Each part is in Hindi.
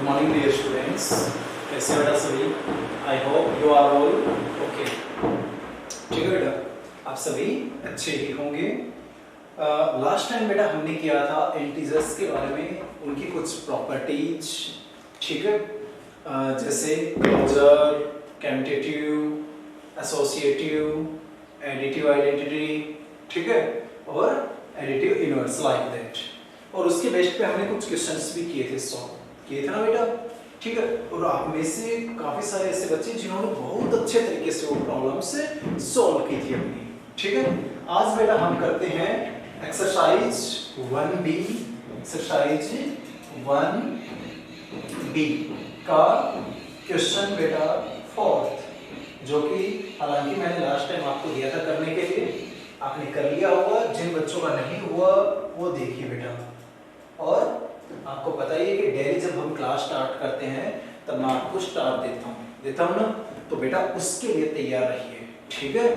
मॉर्निंग डियर स्टूडेंट्स, कैसे हो बेटा सभी? I hope you are all okay. ठीक है बेटा, आप सभी अच्छे ही होंगे। लास्ट टाइम बेटा हमने किया था इंटीजर्स के बारे में, उनकी कुछ प्रॉपर्टीज। ठीक है, जैसे closure, commutative, associative, additive identity, ठीक है, और एडिटिव इनवर्स लाइक दैट। और उसके बेस पे हमने कुछ क्वेश्चंस भी किए थे, सॉल्व किए थे ना बेटा? ठीक है, और आप में से काफी सारे ऐसे बच्चे जिन्होंने बहुत अच्छे तरीके से वो प्रॉब्लम से सॉल्व की थी अपनी। ठीक है, आज बेटा हम करते हैं एक्सरसाइज 1B, एक्सरसाइज 1B का क्वेश्चन बेटा 4th, जो कि हालांकि मैंने लास्ट टाइम आपको दिया था करने के लिए, आपने कर लिया होगा। जिन बच्चों का नहीं हुआ वो देखिए बेटा। और आपको पता ही है कि डेली जब हम क्लास स्टार्ट करते हैं तब मैं आपको स्टार देता हूं ना, तो बेटा उसके लिए तैयार रहिए। ठीक है,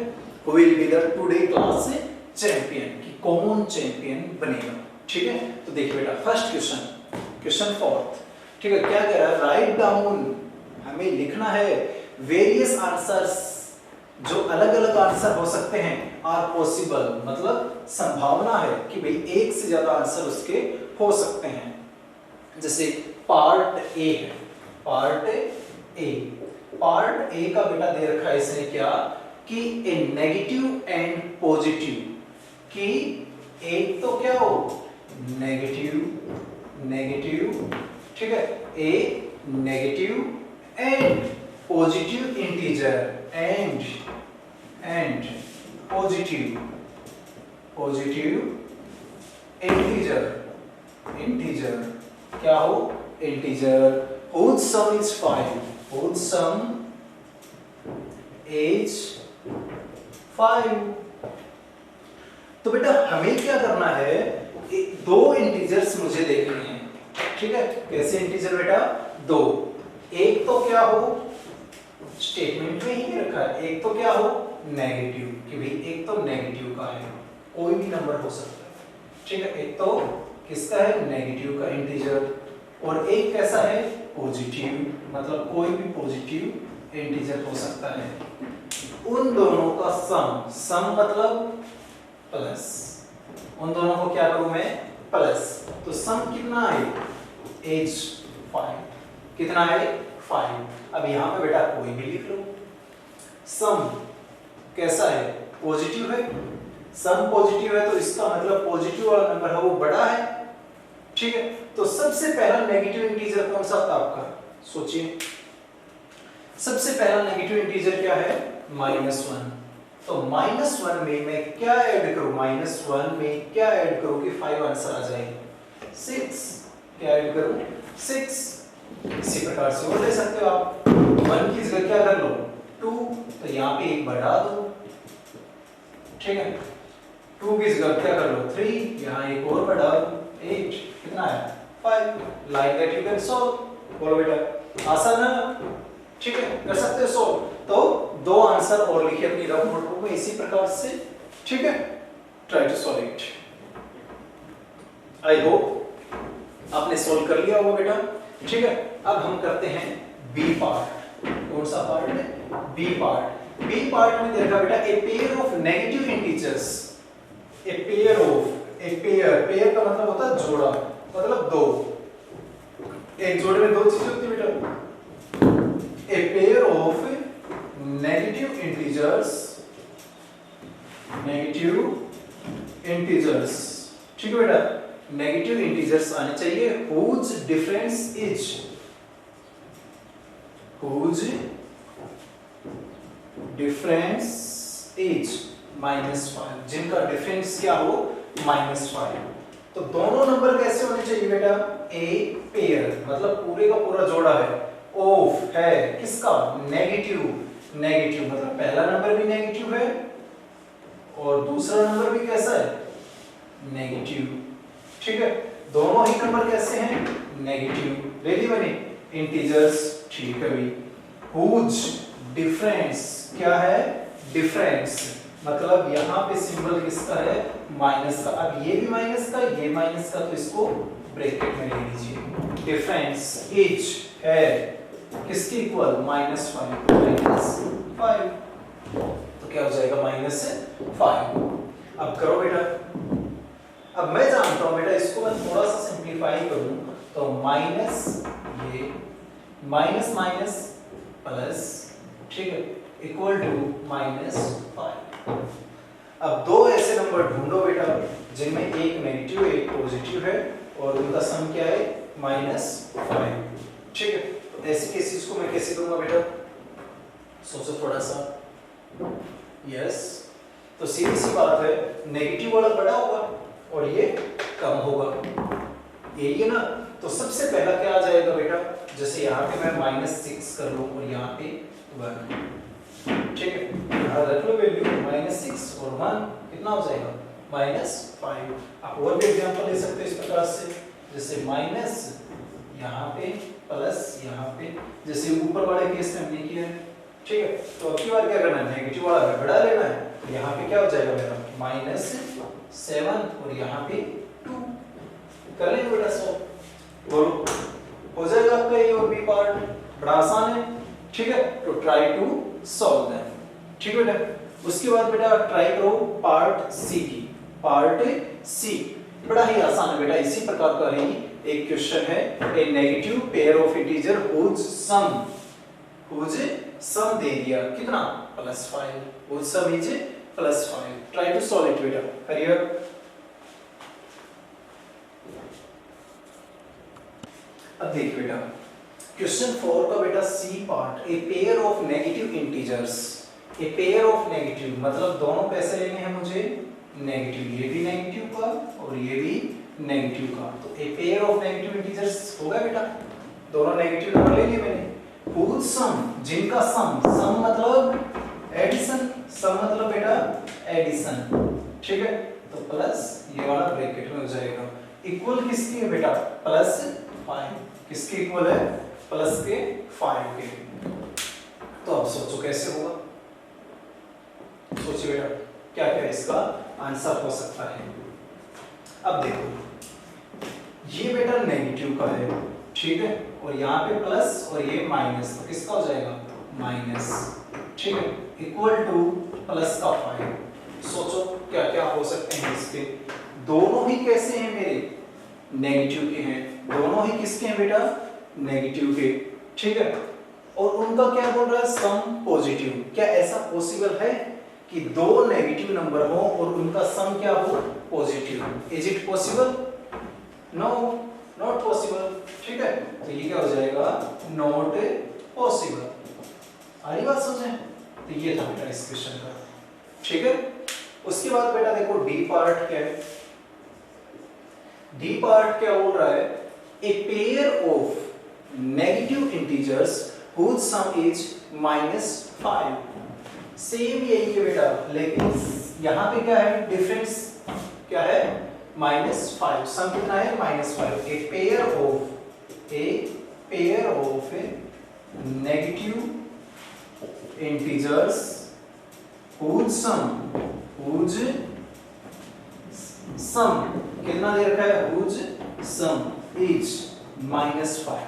who will be the today class champion, कि कौन चैंपियन बनेगा। ठीक है, तो देखिए बेटा फर्स्ट क्वेश्चन 4th। ठीक है, क्या कह रहा है? राइट डाउन, हमें लिखना है वेरियस आंसर्स, जो अलग अलग आंसर हो सकते हैं, आर पॉसिबल, मतलब संभावना है कि भाई एक से ज्यादा आंसर उसके हो सकते हैं। जैसे पार्ट ए है, पार्ट ए का बेटा दे रखा है इसने क्या, कि ए नेगेटिव एंड पॉजिटिव, कि एक तो क्या हो नेगेटिव, ठीक है, a negative and positive integer, and positive integer क्या हो, integer whose sum is 5, whose sum is 5। तो बेटा हमें क्या करना है, दो इंटीजर्स मुझे देखने हैं। ठीक है, कैसे इंटीजर बेटा? दो, एक तो क्या हो, स्टेटमेंट में ही रखा है, एक तो क्या हो नेगेटिव, कि भाई एक तो नेगेटिव का है, कोई भी नंबर हो सकता है। ठीक है, एक तो किसका है, नेगेटिव का इंटीजर, और एक कैसा है, पॉजिटिव, मतलब कोई भी पॉजिटिव इंटीजर हो सकता है। उन दोनों का सम मतलब प्लस, उन दोनों को क्या करूं मैं, प्लस। तो सम कितना है, एज 5, कितना है 5। अब यहां पे बेटा कोई भी लिख लो। सम कैसा है, पॉजिटिव है, सम पॉजिटिव है, तो इसका मतलब पॉजिटिव वाला नंबर है वो बड़ा है। ठीक है, तो सबसे पहला नेगेटिव इंटीजर कौन सा था आपका, सोचिए। सबसे पहला नेगेटिव इंटीजर क्या है, -1। तो -1 में मैं क्या ऐड करूं, -1 में क्या ऐड करूं कि 5 आंसर आ जाए, 6। क्या ऐड करूं, 6। इसी प्रकार से और ले सकते हो आप, 1 की जगह क्या कर लो, 2, तो यहाँ पे एक बढ़ा दो। ठीक है, 2 की जगह क्या कर लो, 3, यहाँ एक और बढ़ा दो, 8, कितना है 5। Like that you can solve. बोलो बेटा, आसान है ना? ठीक है, कर सकते हो सॉल्व। तो दो आंसर और लिखिए अपनी रफ नोटबुक में इसी प्रकार से। ठीक है, try to solve it. I hope आपने सॉल्व कर लिया होगा बेटा। ठीक है, अब हम करते हैं बी पार्ट। कौन सा पार्ट है, बी पार्ट। बी पार्ट में देखा बेटा, ए pair of negative integers, a pair का मतलब होता है जोड़ा, मतलब दो, एक जोड़े में दो चीजें होती है बेटा। ए पेयर ऑफ नेगेटिव इंटीजर्स, ठीक है बेटा, नेगेटिव इंटीजर्स आने चाहिए, whose difference is -5, जिनका डिफरेंस क्या हो, -5। तो दोनों नंबर कैसे होने चाहिए बेटा, ए पेयर मतलब पूरे का पूरा जोड़ा है, ऑफ है किसका, नेगेटिव मतलब पहला नंबर भी नेगेटिव है और दूसरा नंबर भी कैसा है, नेगेटिव। ठीक है, दोनों ही नंबर कैसे हैं, नेगेटिव। ले ली मैंने इंटीजर्स, ठीक है भाई। हुज डिफरेंस क्या है, डिफरेंस मतलब यहाँ पे सिंबल किसका है, माइनस का। अब ये भी माइनस का, ये माइनस का, तो इसको ब्रैकेट में ले लीजिए, डिफरेंस इज है किसके इक्वल -5 -5, तो क्या हो जाएगा -5। अब करो बेटा, अब मैं जानता हूं बेटा इसको मैं थोड़ा सा सिंप्लीफाई करूं तो माइनस ये माइनस माइनस प्लस, ठीक है, इक्वल टू -5। अब दो ऐसे नंबर ढूंढो बेटा जिनमें एक नेगेटिव एक पॉजिटिव है और उनका सम क्या है -5, ठीक है। तो ऐसे केसेस को मैं कैसे करूंगा बेटा, सोचो थोड़ा सा। यस, तो सीधी सी बात है, नेगेटिव वाला बड़ा होगा और ये कम होगा, यही है ना। तो सबसे पहला क्या आ जाएगा बेटा, जैसे यहाँ पे मैं -6 कर लूं और यहाँ पे 1, ठीक है, यहाँ रख लो वैल्यू -6 और 1 कितना हो जाएगा -5। आप और भी एग्जांपल ले सकते हो इस प्रकार से, जैसे माइनस यहाँ पे प्लस यहाँ पे, जैसे ऊपर वाले केस में हमने किया है, ठीक है। तो अब की बार क्या करना है, नेगेटिव वाला बड़ा लेना है, तो यहाँ पे क्या हो जाएगा मेरा -7 और यहाँ पे 2, कर लेंगे बेटा सॉल्व, बोलो हो जाएगा आपका ए और बी पार्ट, बड़ा आसान है, ठीक है। तो ट्राई टू सॉल्व दैम, ठीक है बेटा। उसके बाद बेटा ट्राई करो पार्ट सी की, पार्ट सी बड़ा ही आसान है बेटा, इसी प्रकार का ही एक क्वेश्चन है, a negative pair of integer whose sum दे दिया कितना +5, whose sum is +5, try to solve it बेटा, हरियर। अब देख बेटा क्वेश्चन 4 का बेटा C part, a pair of negative integers, a pair of negative मतलब दोनों कैसे लेने हैं मुझे नेगेटिव, ये भी नेगेटिव का और ये भी नेगेटिव का, तो a pair of negative integers होगा बेटा, दोनों नेगेटिव नंबर ले लिए मैंने, हुज सम जिनका सम मतलब एडिशन, सम मतलब बेटा एडिशन, ठीक है। तो प्लस ये वाला ब्रैकेट में हो जाएगा, इक्वल किसकी है बेटा +5, किसके इक्वल है +5 के। तो अब सोचो कैसे होगा, सोचिए बेटा क्या क्या इसका आंसर हो सकता है। अब देखो ये बेटा नेगेटिव का है, ठीक है, और यहाँ पे प्लस और ये माइनस, तो किसका हो जाएगा माइनस, ठीक है, इक्वल टू प्लस का 5। सोचो क्या क्या हो सकते हैं इसके, दोनों ही कैसे हैं मेरे नेगेटिव के हैं, दोनों ही किसके हैं बेटा नेगेटिव के, ठीक है, और उनका क्या बोल रहा है सम पॉजिटिव। क्या ऐसा पॉसिबल है कि दो नेगेटिव नंबर हो और उनका सम क्या हो positive, is it possible, no not possible, ठीक है। तो ये क्या हो जाएगा नॉट पॉसिबल, आ रही बात समझे। तो ये था बेटा इस क्वेश्चन का, ठीक है। उसके बाद बेटा देखो डी पार्ट क्या है, डी पार्ट क्या बोल रहा है, a pair of negative integers whose sum is -5, same यही है बेटा, लेकिन यहां पे क्या है डिफरेंस, क्या है -5, सम कितना है -5। A pair of negative integers whose sum कितना दे रखा है हुज सम इज -5।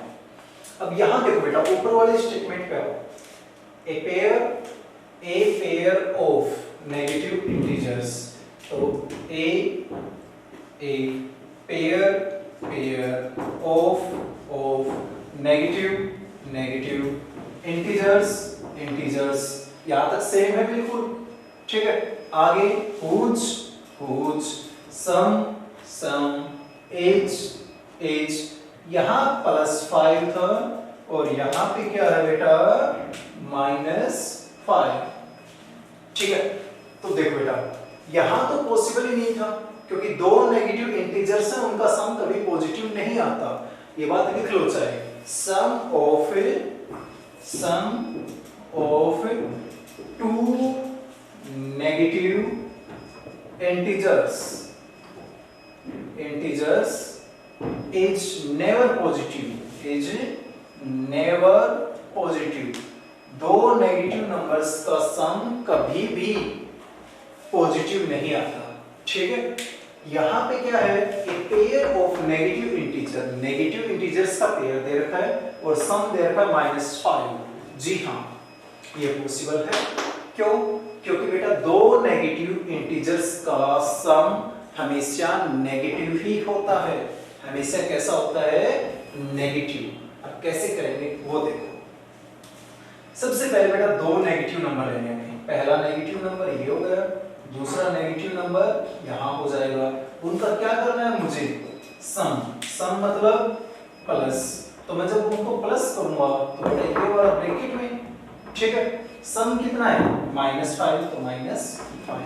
अब यहां देखो बेटा ऊपर वाले स्टेटमेंट पे आओ, a pair of negative integers, तो a pair of negative integers यहां तक सेम है बिल्कुल, ठीक है। आगे हुज सम एज यहां +5 था और यहां पे क्या है बेटा -5, ठीक है। तो देखो बेटा यहां तो पॉसिबल ही नहीं था क्योंकि दो नेगेटिव इंटीजर्स हैं, उनका सम कभी पॉजिटिव नहीं आता, ये बात लिख लो चाहे, sum of two negative integers is never positive, दो नेगेटिव नंबर्स का सम कभी भी पॉजिटिव नहीं आता, ठीक है। यहां पे क्या है, a pair of negative integers integer, negative integers का पेयर दे रखा है और सम दे रखा है -5। जी हाँ, ये पॉसिबल है। क्यों? क्योंकि बेटा दो नेगेटिव इंटीजर्स का सम हमेशा नेगेटिव ही होता है। हमेशा कैसा होता है? नेगेटिव। अब कैसे करेंगे वो देखो। सबसे पहले बेटा दो नेगेटिव नंबर लेने हैं। पहला नेगेटिव नंबर ये हो गया, दूसरा नेगेटिव नंबर यहाँ हो जाएगा। उनका क्या करना है मुझे? सम। सम मतलब प्लस। तो मैं जब उनको प्लस करूंगा तो बेटा ये वाला ब्रैकेट में, ठीक है। सम कितना है? -5, तो -5,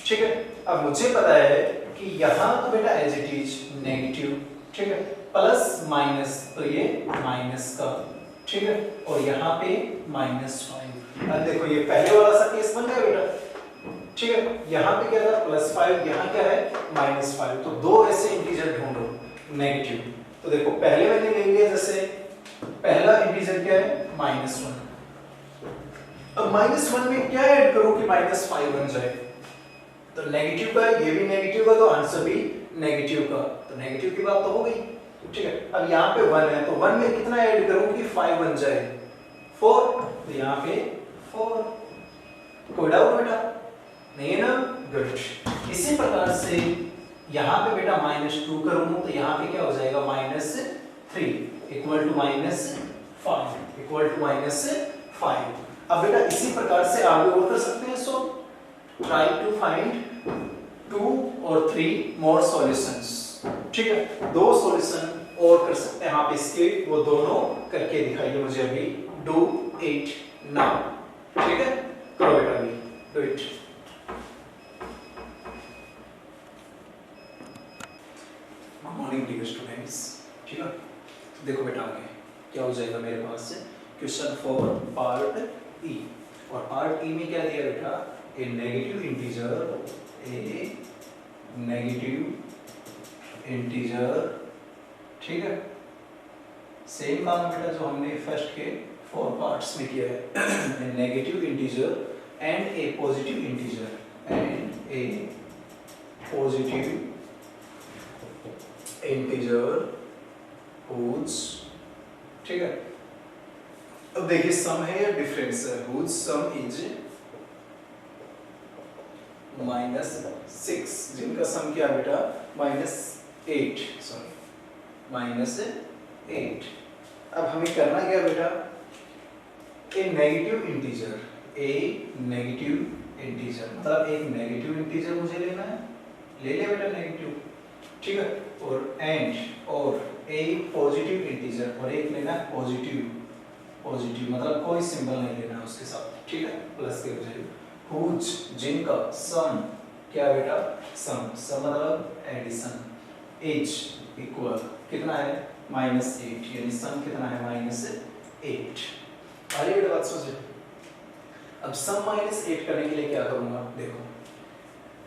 ठीक है। अब मुझे पता है कि यहाँ तो बेटा एज इट इज नेगेटिव, ठीक है, प्लस माइनस तो ये माइनस का, ठीक है, और यहाँ पे -5। अब देखो ये पहले वाला सा केस बन गया बेटा, ठीक है। यहाँ पे क्या था? +5, यहाँ क्या है? -5। तो दो ऐसे इंटीजर ढूंढो नेगेटिव। तो देखो पहले मैंने ले लिया, जैसे पहला इंटीजर क्या है? -1। अब -1 में क्या ऐड करूं कि -5 बन जाए? तो नेगेटिव का, ये भी नेगेटिव का, तो आंसर भी नेगेटिव का, तो नेगेटिव की बात तो हो गई, ठीक है। अब यहाँ पे 1 है, तो 1 में कितना ऐड करूं कि 5 बन जाए? 4। तो यहाँ पे 4। कोई डाउट बेटा? नहीं है ना? गुड। इसी प्रकार से यहाँ पे बेटा -2 करूं तो यहाँ पे क्या हो जाएगा? -3 इक्वल टू -5 इक्वल टू -5। अब बेटा इसी प्रकार से आगे और कर सकते हैं। सो ट्राई टू फाइंड 2 और 3 मोर सॉल्यूशंस, ठीक है। दो सॉल्यूशन और कर सकते हैं आप इसके, वो दोनों करके दिखाइए मुझे अभी। डू इट नाउ, ठीक है। करो बेटा अभी, do it. Good morning dear students, ठीक है। देखो बेटा आगे क्या हो जाएगा मेरे पास से क्वेश्चन फॉर पार्ट ई। और पार्ट ई में क्या दिया बेटा? ए नेगेटिव इंटीजर, ठीक है। सेम काम बेटा जो हमने फर्स्ट के 4 पार्ट्स में किया है। A negative integer and a positive integer whose, ठीक है। अब देखिए सम है या डिफरेंस है? whose sum is -6, जिनका सम क्या बेटा? -8, सॉरी -8। अब हमें करना क्या बेटा? ए नेगेटिव इंटीजर मतलब एक नेगेटिव इंटीजर मुझे लेना है, ले ले बेटा नेगेटिव, ठीक है। और एंड और ए पॉजिटिव इंटीजर, और एक लेना है पॉजिटिव मतलब कोई सिंबल नहीं लेना है उसके साथ, ठीक है, प्लस के बजाय। हुज, जिनका सम क्या बेटा? सम मतलब एडिशन। एज इक्वल कितना है? -8, यानी सम कितना है? -8। अरे बेटा बात सोचो। अब सम -8 करने के लिए क्या करूंगा? देखो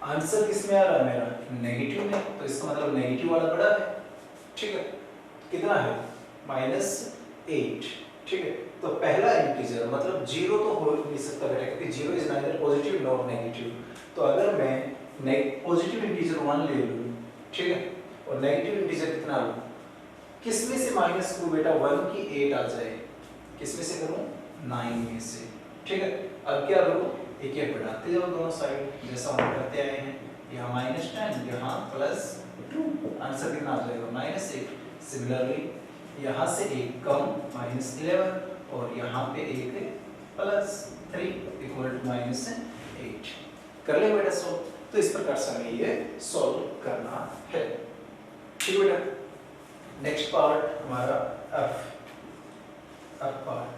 आंसर किस में आ रहा है मेरा? नेगेटिव में, तो इसका मतलब नेगेटिव वाला बड़ा है, ठीक है। कितना है? -8, ठीक है। तो पहला इंटीजर मतलब 0 तो हो नहीं सकता बेटा, क्योंकि 0 is neither positive nor negative. तो अगर मैं पॉजिटिव इंटीजर 1 ले लूं, ठीक है, और नेगेटिव इंटीजर कितना लूं? किसमें से माइनस करूं बेटा? 1 की 8 आ जाए। किसमें से करूं? 9 में से, ठीक है। अब क्या करूं? एक बढ़ाते जाओ दोनों साइड, जैसा हम करते आए हैं। यहाँ -10, यहाँ +2, आंसर कितना आ जाएगा? -8। सिमिलरली यहाँ से एक कम -11, और यहाँ पे एक +3 इक्वल टू -8। कर ले बेटा सॉल्व। तो इस प्रकार से हमें ये सॉल्व करना है, ठीक बेटा। नेक्स्ट पार्ट हमारा एफ पार्ट।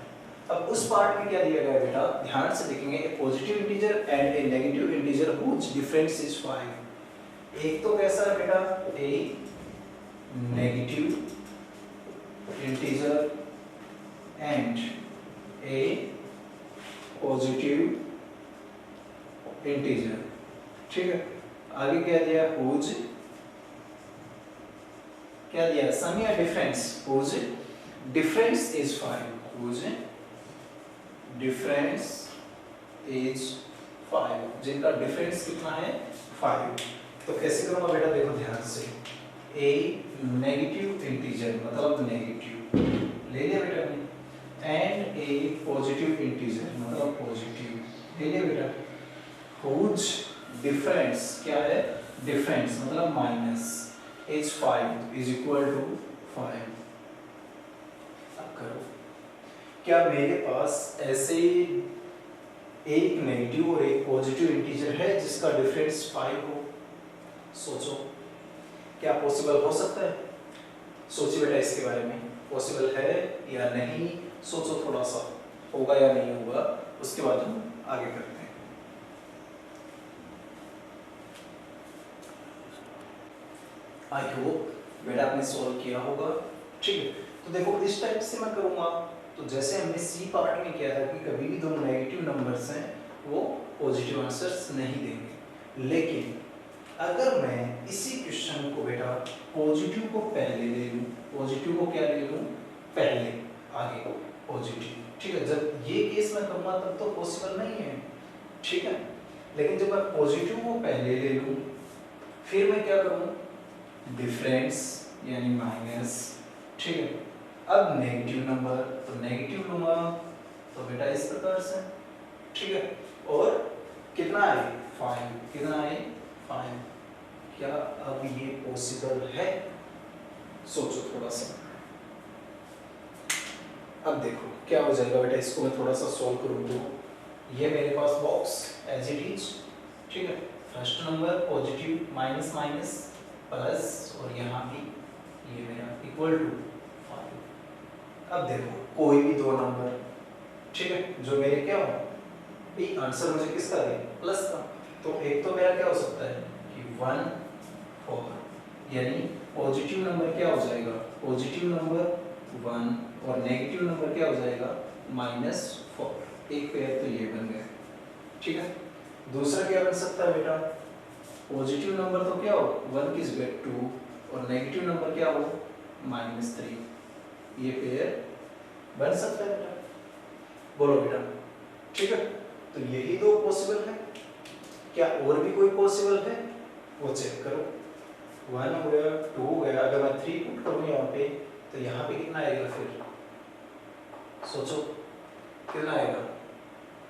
अब उस पार्ट में क्या दिया गया बेटा? ध्यान से देखेंगे। A positive integer and a negative integer whose difference is 5। एक तो कैसा है बेटा? A negative integer and a positive integer, ठीक है। आगे क्या दिया? हुज क्या दिया? सम या difference? Whose difference is 5, whose difference is 5, जिनका डिफरेंस कितना है? 5। तो कैसे करूंगा बेटा? देखो ध्यान से। ए नेगेटिव इंटीजर मतलब नेगेटिव ले लिया बेटा हमने, एंड ए पॉजिटिव इंटीजर मतलब पॉजिटिव ले लिया बेटा, हुज डिफरेंस क्या है, डिफरेंस मतलब minus is 5 is equal to 5। अब करो, क्या मेरे पास ऐसे एक नेगेटिव और एक पॉजिटिव इंटीजर है जिसका डिफरेंस 5 हो? सोचो, क्या पॉसिबल हो सकता है? सोचिए बेटा इसके बारे में, पॉसिबल है या नहीं? सोचो थोड़ा सा, होगा या नहीं होगा, उसके बाद हम आगे करते हैं। आई होप बेटा आपने सॉल्व किया होगा। ठीक है, तो देखो इस टाइप से मैं करूंगा, तो जैसे हमने सी पार्ट में किया था कि कभी भी दोनों नेगेटिव नंबर्स हैं वो पॉजिटिव आंसर्स नहीं देंगे, लेकिन अगर मैं इसी क्वेश्चन को बेटा पॉजिटिव को पहले ले लूं, पॉजिटिव को क्या ले लूं पहले, आगे पॉजिटिव, ठीक है, जब ये केस मैं करूंगा तब तो पॉसिबल नहीं है, ठीक है, लेकिन जब मैं पॉजिटिव को पहले ले लूं फिर मैं क्या करूं, डिफरेंस यानी माइनस, ठीक है, अब नेगेटिव नंबर तो नेगेटिव लूंगा, तो बेटा इस प्रकार से, ठीक है, और कितना आए 5, कितना आए 5, क्या अब ये पॉसिबल है? सोचो थोड़ा सा, अब देखो क्या हो जाएगा बेटा, इसको मैं थोड़ा सा सॉल्व करूँ तो ये मेरे पास बॉक्स एज इट इज, ठीक है, first number positive minus minus plus और यहाँ भी ये मेरा इक्वल टू 5। अब देखो कोई भी दो नंबर, ठीक है, जो मेरे क्या हो, ये आंसर मुझे किसका दे, प्लस का, तो एक तो मेरा क्या हो सकता है कि 1 4, यानी पॉजिटिव नंबर क्या हो जाएगा, पॉजिटिव नंबर 1 और नेगेटिव नंबर क्या हो जाएगा -4, एक पेयर तो ये बन गया, ठीक है। दूसरा क्या बन सकता है बेटा, पॉजिटिव नंबर तो क्या हो 1 किस बेट 2 और नेगेटिव नंबर क्या हो -3, ये पेयर बन सकता है बेटा, बोलो बेटा, ठीक है, तो यही दो पॉसिबल है, क्या और भी कोई पॉसिबल है वो चेक करो, 1 हो गया 2 हो गया, अगर मैं 3 पुट करूं यहाँ पे तो यहाँ पे कितना आएगा, फिर सोचो कितना आएगा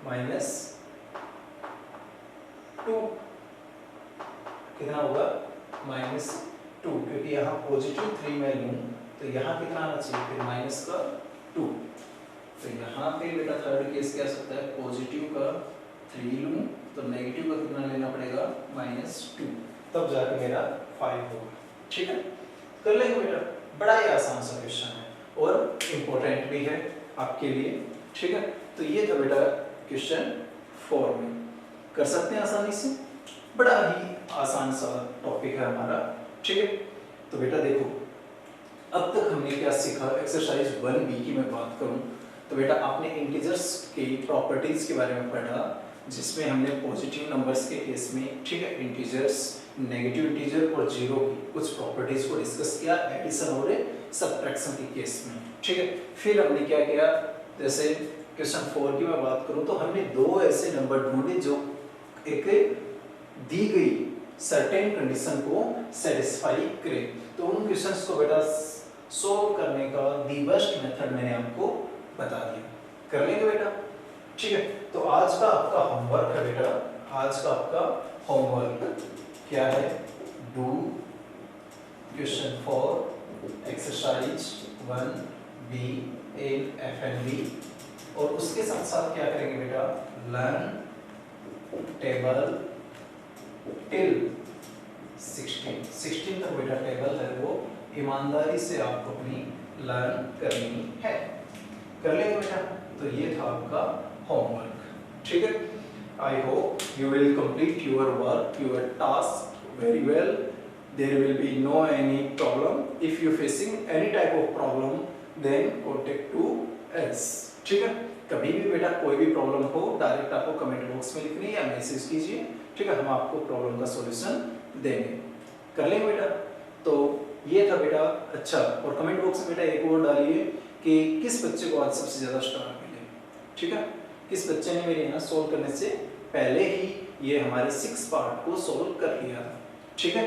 -2, कितना होगा -2, क्योंकि यहाँ पॉजिटिव 3 मैं लूँ तो यहाँ कितना आना चाहिए फिर -2, तो यहाँ पे बेटा थर्ड केस क्या सकता है, पॉजिटिव का 3 लूँ तो नेगेटिव का कितना लेना पड़ेगा -2, तब जाके मेरा 5 होगा, ठीक है, कर लेंगे बेटा, बड़ा ही आसान सा क्वेश्चन है और इम्पोर्टेंट भी है आपके लिए, ठीक है। तो ये था बेटा क्वेश्चन 4 में, कर सकते हैं आसानी से, बड़ा ही आसान सा टॉपिक है हमारा, ठीक है। तो बेटा देखो अब तक हमने क्या सीखा, एक्सरसाइज 1B की मैं बात करूं तो बेटा आपने इंटीजर्स की प्रॉपर्टीज के बारे में पढ़ा, जिसमें हमने पॉजिटिव नंबर्स के केस में, ठीक है, इंटीजर्स, नेगेटिव इंटीजर और जीरो की कुछ प्रॉपर्टीज को डिस्कस किया एडिशन और सबट्रैक्शन के केस में, ठीक है। फिर हमने क्या किया, जैसे क्वेश्चन 4 की मैं बात करूं तो हमने दो ऐसे नंबर ढूंढे जो एक दी गई सर्टेन कंडीशन को सेटिस्फाई करे, तो उन क्वेश्चंस को बेटा सोल्व करने का दी बेस्ट मेथड मैंने आपको बता दिया, कर लेंगे बेटा, ठीक है। तो आज का आपका होमवर्क है बेटा, आज का आपका होमवर्क क्या है, do question 4 exercise 1B in FNB, और उसके साथ साथ क्या करेंगे बेटा, लर्न टेबल टिल 16 तक बेटा टेबल है वो ईमानदारी से आपको अपनी लर्न करनी है, कर लेंगे बेटा। तो ये था आपका होमवर्क, ठीक है। I hope you will complete your work, your task very well, there will be no any problem, if you facing any type of problem then contact to us, ठीक है। कभी भी बेटा कोई भी प्रॉब्लम हो डायरेक्ट आपको कमेंट बॉक्स में लिखनी है या मैसेज कीजिए, ठीक है, हम आपको प्रॉब्लम का सॉल्यूशन देंगे, कर लेंगे बेटा। तो ये था बेटा, अच्छा, और कमेंट बॉक्स में बेटा एक और डालिए कि किस बच्चे को आज सबसे ज्यादा स्टार मिले, ठीक है, किस बच्चे ने मेरे यहाँ सोल्व करने से पहले ही ये हमारे 6 पार्ट को सोल्व कर लिया था, ठीक है।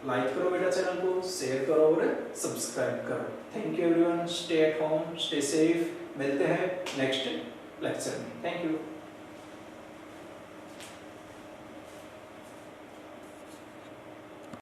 लाइक करो बेटा चैनल को, शेयर करो और सब्सक्राइब करो। Thank you everyone, stay at home, stay safe. मिलते हैं नेक्स्ट लेक्चर में। Thank you.